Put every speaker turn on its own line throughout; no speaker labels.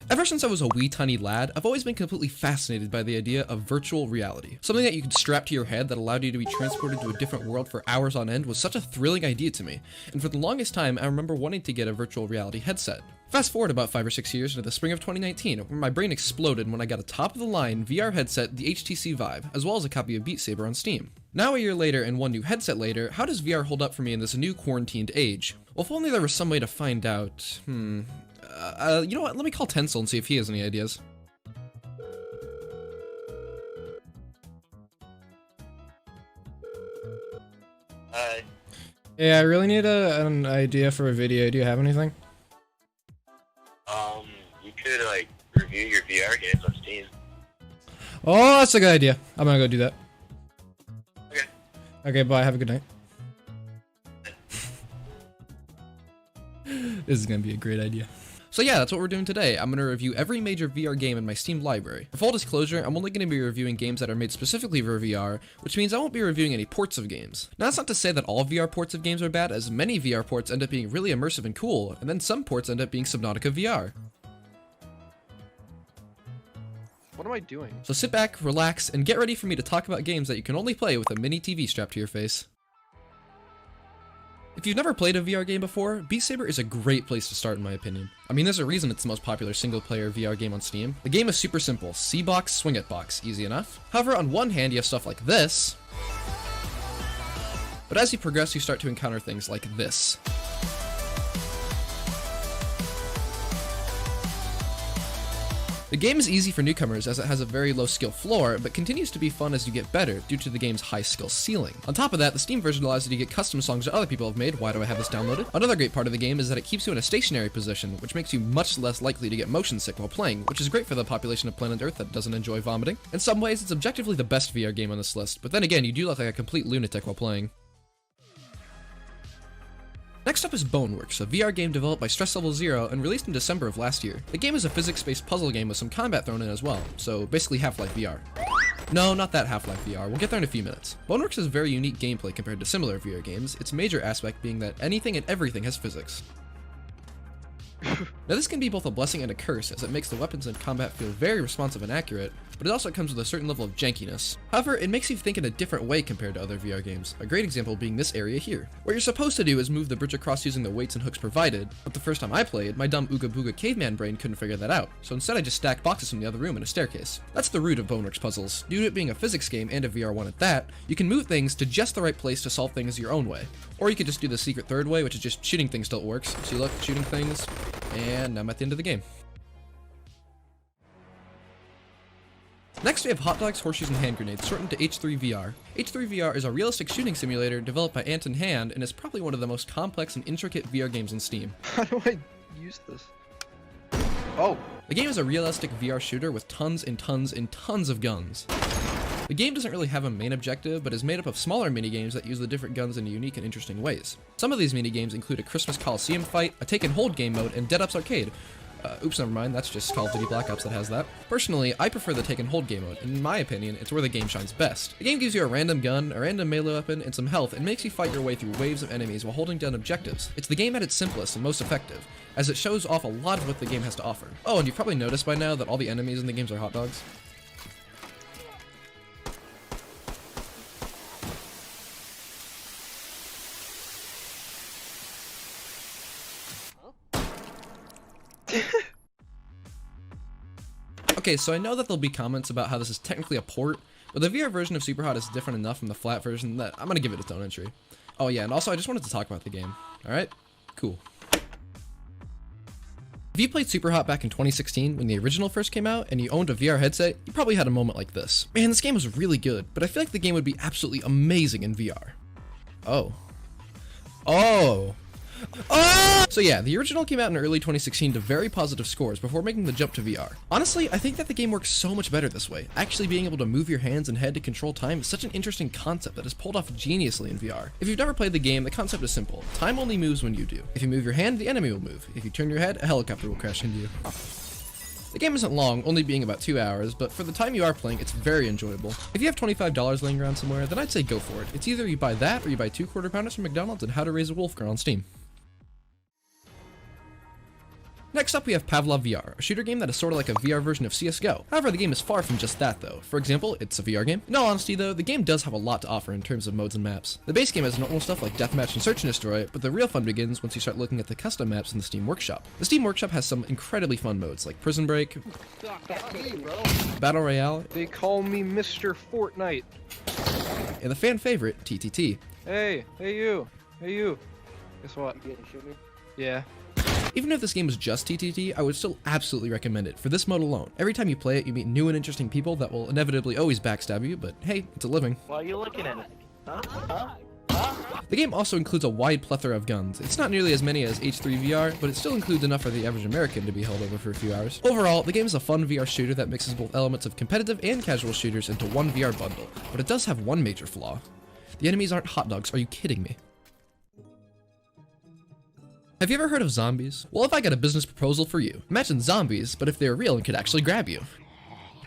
Ever since I was a wee tiny lad, I've always been completely fascinated by the idea of virtual reality. Something that you could strap to your head that allowed you to be transported to a different world for hours on end was such a thrilling idea to me, and for the longest time I remember wanting to get a virtual reality headset. Fast forward about 5 or 6 years into the spring of 2019, where my brain exploded when I got a top-of-the-line VR headset, the HTC Vive, as well as a copy of Beat Saber on Steam. Now a year later and one new headset later, how does VR hold up for me in this new quarantined age? Well, if only there was some way to find out. You know what, let me call Tensel and see if he has any ideas.
Hi.
Yeah, I really need an idea for a video. Do you have anything?
You could, like, review your VR games on Steam.
Oh, that's a good idea. I'm gonna go do that.
Okay.
Okay, bye. Have a good night. This is gonna be a great idea.
So yeah, that's what we're doing today. I'm going to review every major VR game in my Steam library. For full disclosure, I'm only going to be reviewing games that are made specifically for VR, which means I won't be reviewing any ports of games. Now that's not to say that all VR ports of games are bad, as many VR ports end up being really immersive and cool, and then some ports end up being Subnautica VR.
What am I doing?
So sit back, relax, and get ready for me to talk about games that you can only play with a mini TV strapped to your face. If you've never played a VR game before, Beat Saber is a great place to start in my opinion. I mean, there's a reason it's the most popular single-player VR game on Steam. The game is super simple, C-box, swing it box, easy enough. However, on one hand you have stuff like this, but as you progress you start to encounter things like this. The game is easy for newcomers as it has a very low skill floor, but continues to be fun as you get better due to the game's high skill ceiling. On top of that, the Steam version allows you to get custom songs that other people have made. Why do I have this downloaded? Another great part of the game is that it keeps you in a stationary position, which makes you much less likely to get motion sick while playing, which is great for the population of planet Earth that doesn't enjoy vomiting. In some ways, it's objectively the best VR game on this list, but then again, you do look like a complete lunatic while playing. Next up is Boneworks, a VR game developed by Stress Level Zero and released in December of last year. The game is a physics-based puzzle game with some combat thrown in as well, so basically Half-Life VR. No, not that Half-Life VR, we'll get there in a few minutes. Boneworks has very unique gameplay compared to similar VR games, its major aspect being that anything and everything has physics. Now this can be both a blessing and a curse, as it makes the weapons and combat feel very responsive and accurate, but it also comes with a certain level of jankiness. However, it makes you think in a different way compared to other VR games, a great example being this area here. What you're supposed to do is move the bridge across using the weights and hooks provided, but the first time I played, my dumb Ooga Booga caveman brain couldn't figure that out, so instead I just stacked boxes from the other room in a staircase. That's the root of Boneworks puzzles. Due to it being a physics game and a VR one at that, you can move things to just the right place to solve things your own way. Or you could just do the secret third way, which is just shooting things till it works. So you look, shooting things, and I'm at the end of the game. Next we have Hot Dogs, Horseshoes, and Hand Grenades, shortened to H3 VR. H3 VR is a realistic shooting simulator developed by Ant and Hand and is probably one of the most complex and intricate VR games on Steam.
How do I use this? Oh.
The game is a realistic VR shooter with tons and tons and tons of guns. The game doesn't really have a main objective, but is made up of smaller minigames that use the different guns in unique and interesting ways. Some of these minigames include a Christmas Coliseum fight, a take and hold game mode, and Dead Up's Arcade. Oops, never mind, that's just Call of Duty Black Ops that has that. Personally, I prefer the take and hold game mode, and in my opinion, it's where the game shines best. The game gives you a random gun, a random melee weapon, and some health, and makes you fight your way through waves of enemies while holding down objectives. It's the game at its simplest and most effective, as it shows off a lot of what the game has to offer. Oh, and you've probably noticed by now that all the enemies in the games are hot dogs. Okay, so I know that there'll be comments about how this is technically a port, but the VR version of Superhot is different enough from the flat version that I'm gonna give it its own entry. Oh yeah, and also I just wanted to talk about the game. Alright? Cool. If you played Superhot back in 2016 when the original first came out and you owned a VR headset, you probably had a moment like this. Man, this game was really good, but I feel like the game would be absolutely amazing in VR. Oh. Oh! Oh! So yeah, the original came out in early 2016 to very positive scores before making the jump to VR. Honestly, I think that the game works so much better this way. Actually being able to move your hands and head to control time is such an interesting concept that is pulled off geniusly in VR. If you've never played the game, the concept is simple. Time only moves when you do. If you move your hand, the enemy will move. If you turn your head, a helicopter will crash into you. The game isn't long, only being about 2 hours, but for the time you are playing, it's very enjoyable. If you have $25 laying around somewhere, then I'd say go for it. It's either you buy that or you buy 2 Quarter Pounders from McDonald's and How to Raise a Wolf Girl on Steam. Next up we have Pavlov VR, a shooter game that is sort of like a VR version of CSGO. However, the game is far from just that though. For example, it's a VR game. In all honesty though, the game does have a lot to offer in terms of modes and maps. The base game has normal stuff like deathmatch and search and destroy, but the real fun begins once you start looking at the custom maps in the Steam Workshop. The Steam Workshop has some incredibly fun modes like Prison Break, Battle Royale,
They call me Mr. Fortnite.
and the fan favorite, TTT.
Hey you. Guess what? Yeah.
Even if this game was just TTT, I would still absolutely recommend it for this mode alone. Every time you play it, you meet new and interesting people that will inevitably always backstab you, but hey, it's a living.
Why are you looking at it?
The game also includes a wide plethora of guns. It's not nearly as many as H3 VR, but it still includes enough for the average American to be held over for a few hours. Overall, the game is a fun VR shooter that mixes both elements of competitive and casual shooters into one VR bundle, but it does have one major flaw. The enemies aren't hot dogs, are you kidding me? Have you ever heard of zombies? Well, if I got a business proposal for you. Imagine zombies, but if they were real and could actually grab you.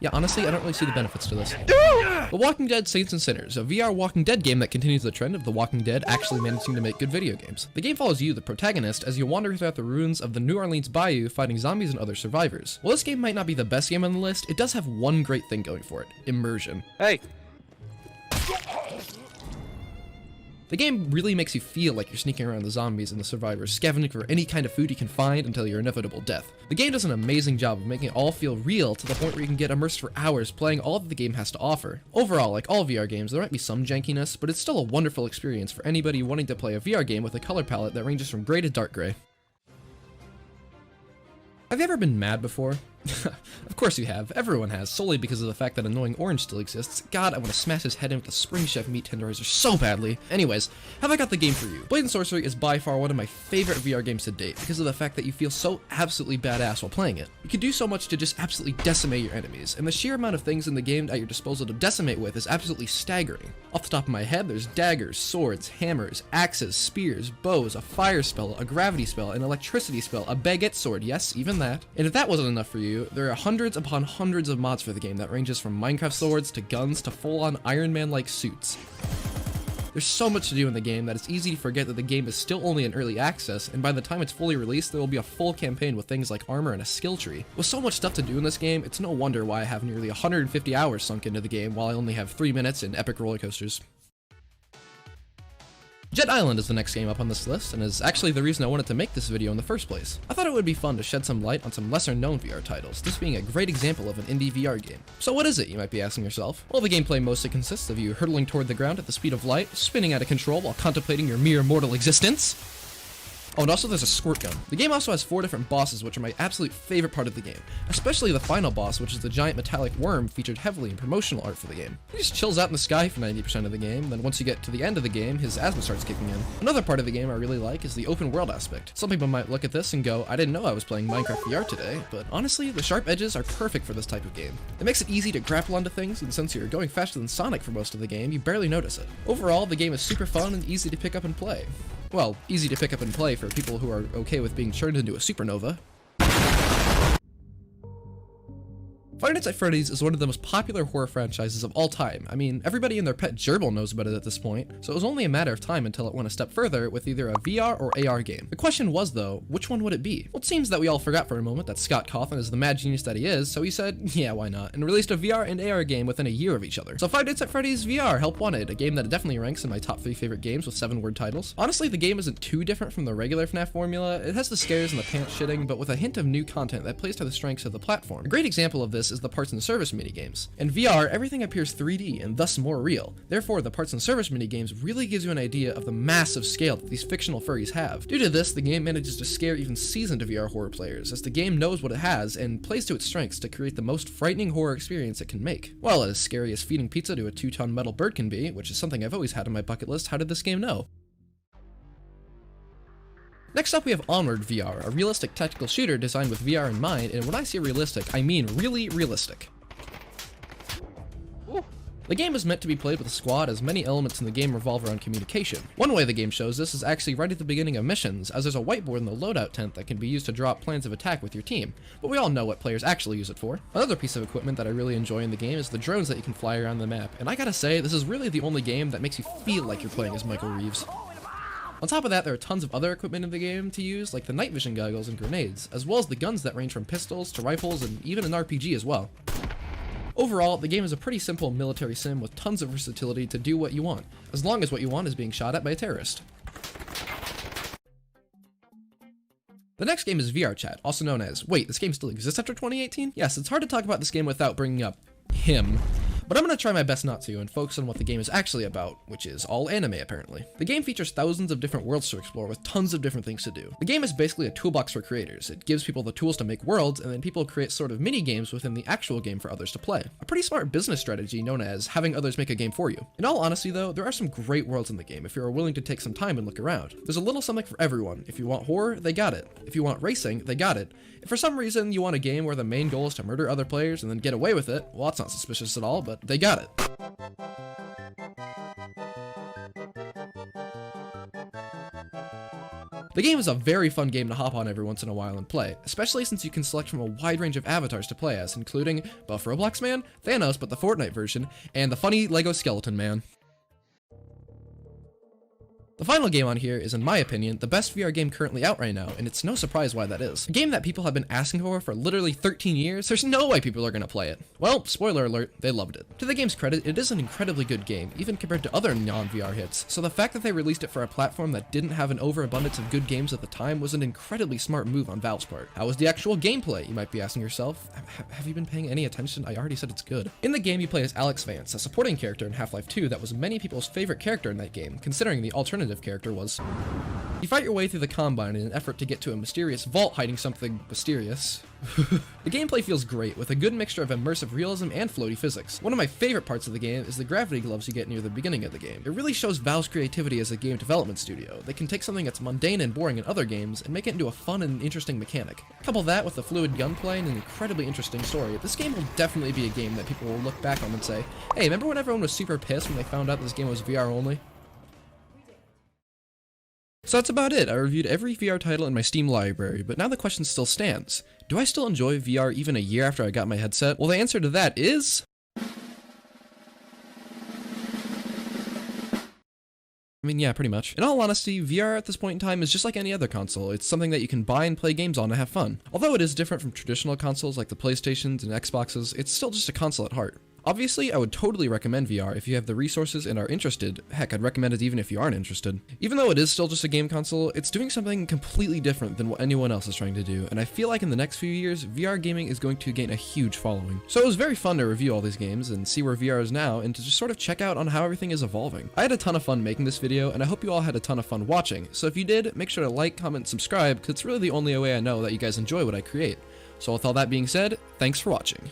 Yeah, honestly, I don't really see the benefits to this. The Walking Dead Saints and Sinners, a VR Walking Dead game that continues the trend of The Walking Dead actually managing to make good video games. The game follows you, the protagonist, as you wander throughout the ruins of the New Orleans Bayou fighting zombies and other survivors. While this game might not be the best game on the list, it does have one great thing going for it: immersion.
Hey.
The game really makes you feel like you're sneaking around the zombies and the survivors, scavenging for any kind of food you can find until your inevitable death. The game does an amazing job of making it all feel real to the point where you can get immersed for hours playing all that the game has to offer. Overall, like all VR games, there might be some jankiness, but it's still a wonderful experience for anybody wanting to play a VR game with a color palette that ranges from gray to dark gray. Have you ever been mad before? Of course you have. Everyone has, solely because of the fact that annoying orange still exists. God, I want to smash his head in with a Spring Chef meat tenderizer so badly. Anyways, have I got the game for you? Bladen Sorcery is by far one of my favorite VR games to date because of the fact that you feel so absolutely badass while playing it. You can do so much to just absolutely decimate your enemies, and the sheer amount of things in the game at your disposal to decimate with is absolutely staggering. Off the top of my head, there's daggers, swords, hammers, axes, spears, bows, a fire spell, a gravity spell, an electricity spell, a baguette sword, yes, even that. And if that wasn't enough for you, there are hundreds upon hundreds of mods for the game that ranges from Minecraft swords to guns to full-on Iron Man-like suits. There's so much to do in the game that it's easy to forget that the game is still only in early access, and by the time it's fully released, there will be a full campaign with things like armor and a skill tree. With so much stuff to do in this game, it's no wonder why I have nearly 150 hours sunk into the game while I only have 3 minutes in epic roller coasters. Jet Island is the next game up on this list, and is actually the reason I wanted to make this video in the first place. I thought it would be fun to shed some light on some lesser known VR titles, this being a great example of an indie VR game. So what is it, you might be asking yourself? Well, the gameplay mostly consists of you hurtling toward the ground at the speed of light, spinning out of control while contemplating your mere mortal existence. Oh, and also there's a squirt gun. The game also has 4 different bosses, which are my absolute favorite part of the game, especially the final boss, which is the giant metallic worm featured heavily in promotional art for the game. He just chills out in the sky for 90% of the game, then once you get to the end of the game, his asthma starts kicking in. Another part of the game I really like is the open world aspect. Some people might look at this and go, I didn't know I was playing Minecraft VR today, but honestly, the sharp edges are perfect for this type of game. It makes it easy to grapple onto things, and since you're going faster than Sonic for most of the game, you barely notice it. Overall, the game is super fun and easy to pick up and play. Well, easy to pick up and play for people who are okay with being turned into a supernova. Five Nights at Freddy's is one of the most popular horror franchises of all time. I mean, everybody and their pet gerbil knows about it at this point, so it was only a matter of time until it went a step further with either a VR or AR game. The question was, though, which one would it be? Well, it seems that we all forgot for a moment that Scott Cawthon is the mad genius that he is, so he said, yeah, why not, and released a VR and AR game within a year of each other. So Five Nights at Freddy's VR, Help Wanted, a game that definitely ranks in my top 3 favorite games with 7-word titles. Honestly, the game isn't too different from the regular FNAF formula. It has the scares and the pants shitting, but with a hint of new content that plays to the strengths of the platform. A great example of this is the parts and service minigames. In VR, everything appears 3D and thus more real. Therefore, the parts and service minigames really gives you an idea of the massive scale that these fictional furries have. Due to this, the game manages to scare even seasoned VR horror players, as the game knows what it has and plays to its strengths to create the most frightening horror experience it can make. Well, as scary as feeding pizza to a 2-ton metal bird can be, which is something I've always had on my bucket list, how did this game know? Next up we have Onward VR, a realistic tactical shooter designed with VR in mind, and when I say realistic, I mean really realistic. The game is meant to be played with a squad, as many elements in the game revolve around communication. One way the game shows this is actually right at the beginning of missions, as there's a whiteboard in the loadout tent that can be used to draw up plans of attack with your team, but we all know what players actually use it for. Another piece of equipment that I really enjoy in the game is the drones that you can fly around the map, and I gotta say, this is really the only game that makes you feel like you're playing as Michael Reeves. On top of that, there are tons of other equipment in the game to use, like the night vision goggles and grenades, as well as the guns that range from pistols to rifles and even an RPG as well. Overall, the game is a pretty simple military sim with tons of versatility to do what you want, as long as what you want is being shot at by a terrorist. The next game is VR Chat, also known as, wait, this game still exists after 2018? Yes, it's hard to talk about this game without bringing up him. But I'm going to try my best not to and focus on what the game is actually about, which is all anime apparently. The game features thousands of different worlds to explore with tons of different things to do. The game is basically a toolbox for creators. It gives people the tools to make worlds, and then people create sort of mini games within the actual game for others to play. A pretty smart business strategy known as having others make a game for you. In all honesty though, there are some great worlds in the game if you are willing to take some time and look around. There's a little something for everyone. If you want horror, they got it. If you want racing, they got it. If for some reason you want a game where the main goal is to murder other players and then get away with it, well, that's not suspicious at all, but they got it. The game is a very fun game to hop on every once in a while and play, especially since you can select from a wide range of avatars to play as, including Buff Roblox Man, Thanos but the Fortnite version, and the funny Lego Skeleton Man. The final game on here is, in my opinion, the best VR game currently out right now, and it's no surprise why that is. A game that people have been asking for literally 13 years, there's no way people are gonna play it. Well, spoiler alert, they loved it. To the game's credit, it is an incredibly good game, even compared to other non-VR hits, so the fact that they released it for a platform that didn't have an overabundance of good games at the time was an incredibly smart move on Valve's part. How was the actual gameplay, you might be asking yourself? Have you been paying any attention? I already said it's good. In the game, you play as Alex Vance, a supporting character in Half-Life 2 that was many people's favorite character in that game, considering the alternative character was. You fight your way through the Combine in an effort to get to a mysterious vault hiding something mysterious. The gameplay feels great, with a good mixture of immersive realism and floaty physics. One of my favorite parts of the game is the gravity gloves you get near the beginning of the game. It really shows Valve's creativity as a game development studio. They can take something that's mundane and boring in other games and make it into a fun and interesting mechanic. Couple that with the fluid gunplay and an incredibly interesting story, this game will definitely be a game that people will look back on and say, hey, remember when everyone was super pissed when they found out this game was VR only? So that's about it. I reviewed every VR title in my Steam library, but now the question still stands. Do I still enjoy VR even a year after I got my headset? Well, the answer to that is... I mean, yeah, pretty much. In all honesty, VR at this point in time is just like any other console. It's something that you can buy and play games on and have fun. Although it is different from traditional consoles like the PlayStations and Xboxes, it's still just a console at heart. Obviously, I would totally recommend VR if you have the resources and are interested. Heck, I'd recommend it even if you aren't interested. Even though it is still just a game console, it's doing something completely different than what anyone else is trying to do, and I feel like in the next few years, VR gaming is going to gain a huge following. So it was very fun to review all these games and see where VR is now, and to just sort of check out on how everything is evolving. I had a ton of fun making this video, and I hope you all had a ton of fun watching, so if you did, make sure to like, comment, subscribe, because it's really the only way I know that you guys enjoy what I create. So with all that being said, thanks for watching.